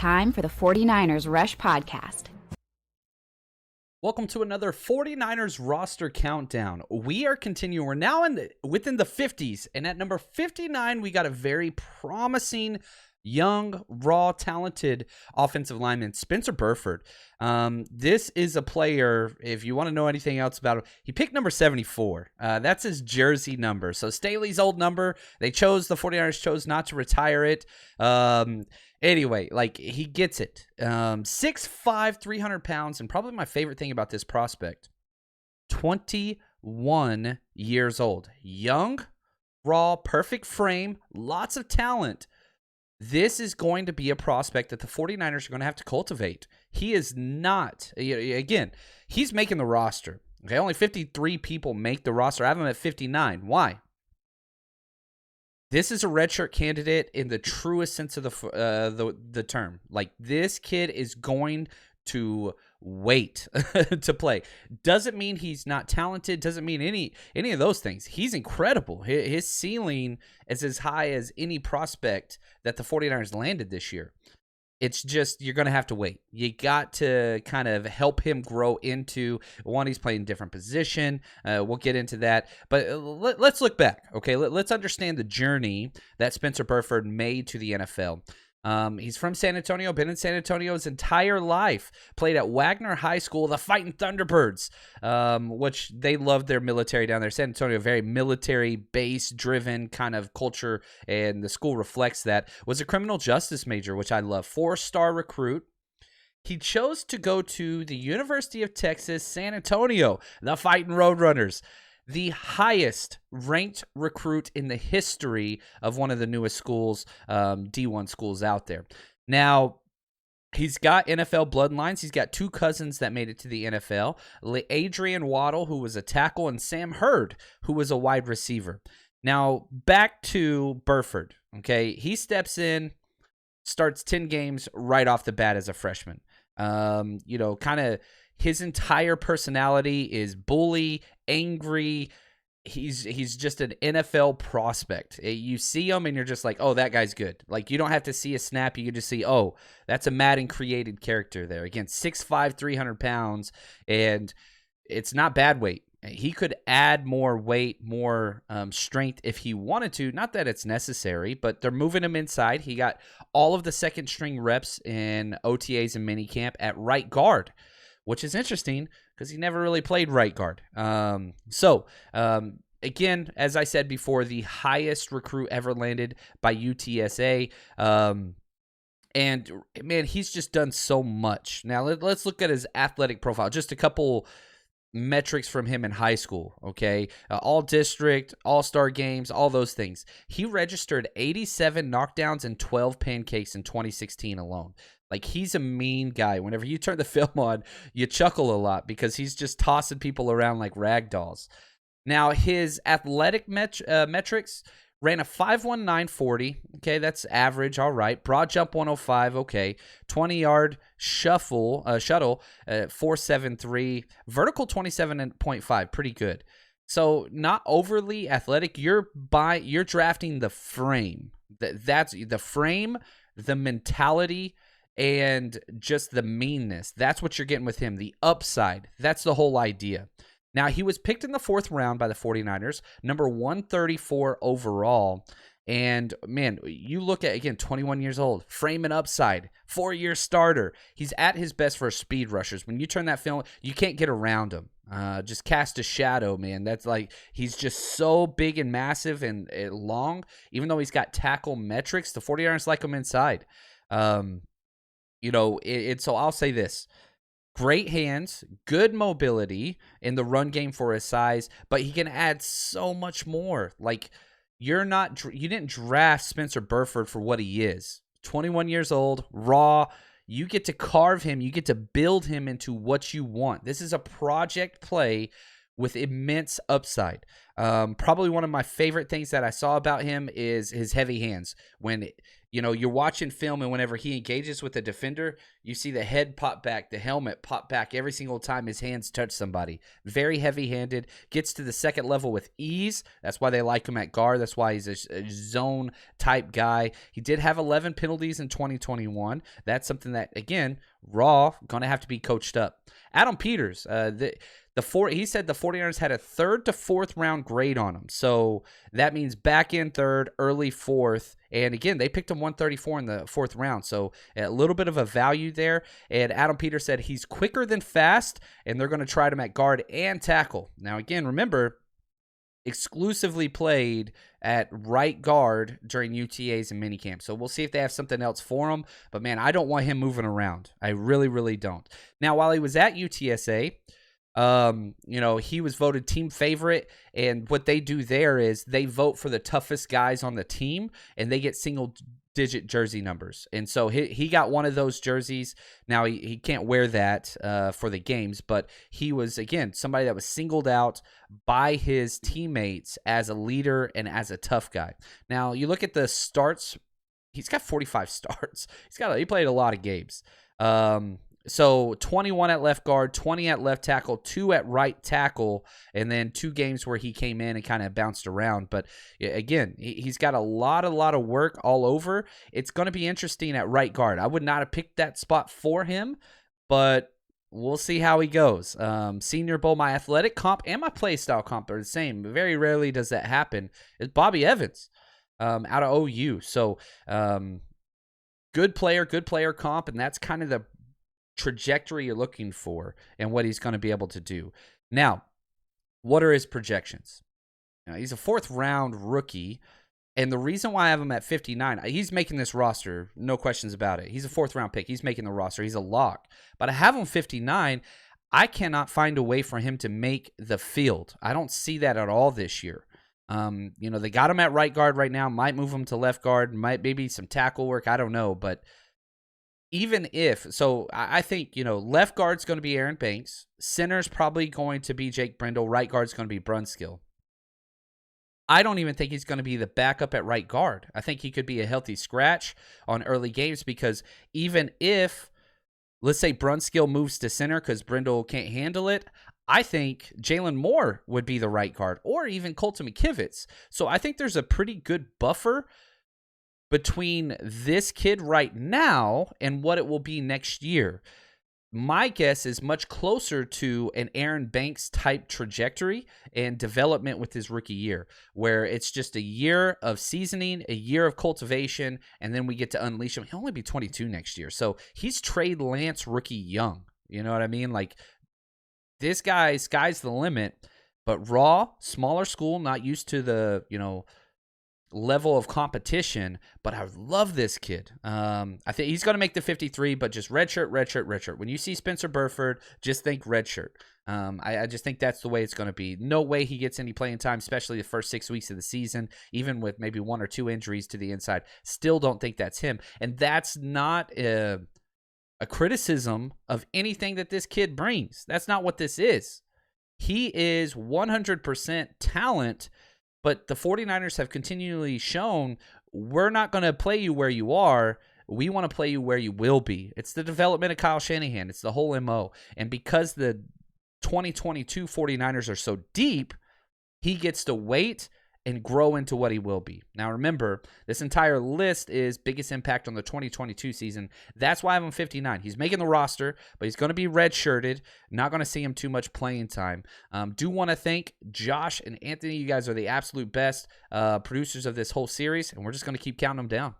Time for the 49ers Rush Podcast. Welcome to another 49ers roster countdown. We are continuing. We're now within the 50s, and at number 59, we got a very promising, young, raw, talented offensive lineman, Spencer Burford. This is a player, if you want to know anything else about him, he picked number 74. That's his jersey number. So Staley's old number, the 49ers chose not to retire it. Anyway, he gets it. 6'5", 300 pounds, and probably my favorite thing about this prospect, 21 years old. Young, raw, perfect frame, lots of talent. This is going to be a prospect that the 49ers are going to have to cultivate. He is not, again, he's making the roster. Okay, only 53 people make the roster. I have him at 59. Why? This is a redshirt candidate in the truest sense of the term. This kid is going to wait to play. Doesn't mean he's not talented. Doesn't mean any of those things. He's incredible. His ceiling is as high as any prospect that the 49ers landed this year. It's just you're going to have to wait. You got to kind of help him grow into one. He's playing a different position. We'll get into that. But let's look back. Okay, let's understand the journey that Spencer Burford made to the NFL. He's from San Antonio, been in San Antonio his entire life, played at Wagner High School, the Fighting Thunderbirds, which they love their military down there. San Antonio, very military base driven kind of culture, and the school reflects that. Was a criminal justice major, which I love. 4-star recruit. He chose to go to the University of Texas, San Antonio, the Fighting Roadrunners. The highest ranked recruit in the history of one of the newest schools, D1 schools out there. Now, he's got NFL bloodlines. He's got two cousins that made it to the NFL. Adrian Waddle, who was a tackle, and Sam Hurd, who was a wide receiver. Now, back to Burford. Okay, he steps in, starts 10 games right off the bat as a freshman. Kind of his entire personality is bully, angry. He's just an NFL prospect. You see him and you're just like, oh, that guy's good. You don't have to see a snap. You can just see, oh, that's a Madden created character there. Again, 6'5", 300 pounds, and it's not bad weight. He could add more weight, more strength if he wanted to. Not that it's necessary, but they're moving him inside. He got all of the second string reps in OTAs and minicamp at right guard, which is interesting because he never really played right guard. Again, as I said before, the highest recruit ever landed by UTSA. And, man, he's just done so much. Now, let's look at his athletic profile. Just a couple metrics from him in high school, okay? All district, all-star games, all those things. He registered 87 knockdowns and 12 pancakes in 2016 alone. He's a mean guy. Whenever you turn the film on, you chuckle a lot because he's just tossing people around like rag dolls. Now, his athletic metrics ran a 5.19 40. Okay, that's average. All right. Broad jump 105. Okay. 20-yard shuttle 4.73. Vertical 27.5. Pretty good. So not overly athletic. You're drafting the frame. That's the frame, the mentality, and just the meanness. That's what you're getting with him. The upside. That's the whole idea. Now, he was picked in the 4th round by the 49ers, number 134 overall. And, man, you look at, again, 21 years old, frame and upside, 4-year starter. He's at his best for speed rushers. When you turn that film, you can't get around him. Just cast a shadow, man. That's he's just so big and massive and long. Even though he's got tackle metrics, the 49ers like him inside. So I'll say this. Great hands, good mobility in the run game for his size, but he can add so much more. You didn't draft Spencer Burford for what he is. 21 years old, raw. You get to carve him. You get to build him into what you want. This is a project play with immense upside. Probably one of my favorite things that I saw about him is his heavy hands. When you're watching film and whenever he engages with a defender, you see the head pop back, the helmet pop back every single time his hands touch somebody. Very heavy-handed, gets to the second level with ease. That's why they like him at guard. That's why he's a zone-type guy. He did have 11 penalties in 2021. That's something that, again, raw, going to have to be coached up. Adam Peters, he said the 49ers had a 3rd to 4th round grade on him. So that means back end 3rd, early 4th. And again, they picked him 134 in the 4th round. So a little bit of a value there. And Adam Peters said he's quicker than fast, and they're going to try him at guard and tackle. Now, again, remember, exclusively played at right guard during UTAs and minicamp. So we'll see if they have something else for him. But, man, I don't want him moving around. I really, really don't. Now, while he was at UTSA, he was voted team favorite, and what they do there is they vote for the toughest guys on the team, and they get single-digit jersey numbers. And so he got one of those jerseys. Now, he can't wear that for the games, but he was, again, somebody that was singled out by his teammates as a leader and as a tough guy. Now, you look at the starts. He's got 45 starts. He played a lot of games. So 21 at left guard, 20 at left tackle, 2 at right tackle, and then 2 games where he came in and kind of bounced around. But again, he's got a lot of work all over. It's going to be interesting at right guard. I would not have picked that spot for him, but we'll see how he goes. Senior Bowl, my athletic comp and my play style comp are the same. Very rarely does that happen. It's Bobby Evans out of OU. So good player comp, and that's kind of the trajectory you're looking for and what he's going to be able to do. Now, what are his projections? He's a 4th round rookie, and the reason why I have him at 59, he's making this roster, no questions about it. He's a 4th round pick. He's making the roster. He's a lock. But I have him 59. I cannot find a way for him to make the field. I don't see that at all this year. They got him at right guard right now, might move him to left guard, maybe some tackle work, I don't know, but even if, so I think, left guard's going to be Aaron Banks. Center's probably going to be Jake Brindle. Right guard's going to be Brunskill. I don't even think he's going to be the backup at right guard. I think he could be a healthy scratch on early games because even if, let's say, Brunskill moves to center because Brindle can't handle it, I think Jalen Moore would be the right guard or even Colton McKivitz. So I think there's a pretty good buffer between this kid right now and what it will be next year. My guess is much closer to an Aaron Banks type trajectory and development with his rookie year, where it's just a year of seasoning, a year of cultivation, and then we get to unleash him. He'll only be 22 next year. So he's Trey Lance rookie young. You know what I mean? Like, this sky's the limit, but raw, smaller school, not used to the, level of competition, but I love this kid. I think he's going to make the 53, but just redshirt. When you see Spencer Burford, just think redshirt. I just think that's the way it's going to be. No way he gets any playing time, especially the first 6 weeks of the season, even with maybe 1 or 2 injuries to the inside. Still don't think that's him. And that's not a criticism of anything that this kid brings. That's not what this is. He is 100% talent. But the 49ers have continually shown, we're not going to play you where you are. We want to play you where you will be. It's the development of Kyle Shanahan. It's the whole MO. And because the 2022 49ers are so deep, he gets to wait and grow into what he will be. Now, remember, this entire list is biggest impact on the 2022 season. That's why I have him 59. He's making the roster, but he's going to be redshirted. Not going to see him too much playing time. Do want to thank Josh and Anthony. You guys are the absolute best producers of this whole series, and we're just going to keep counting them down.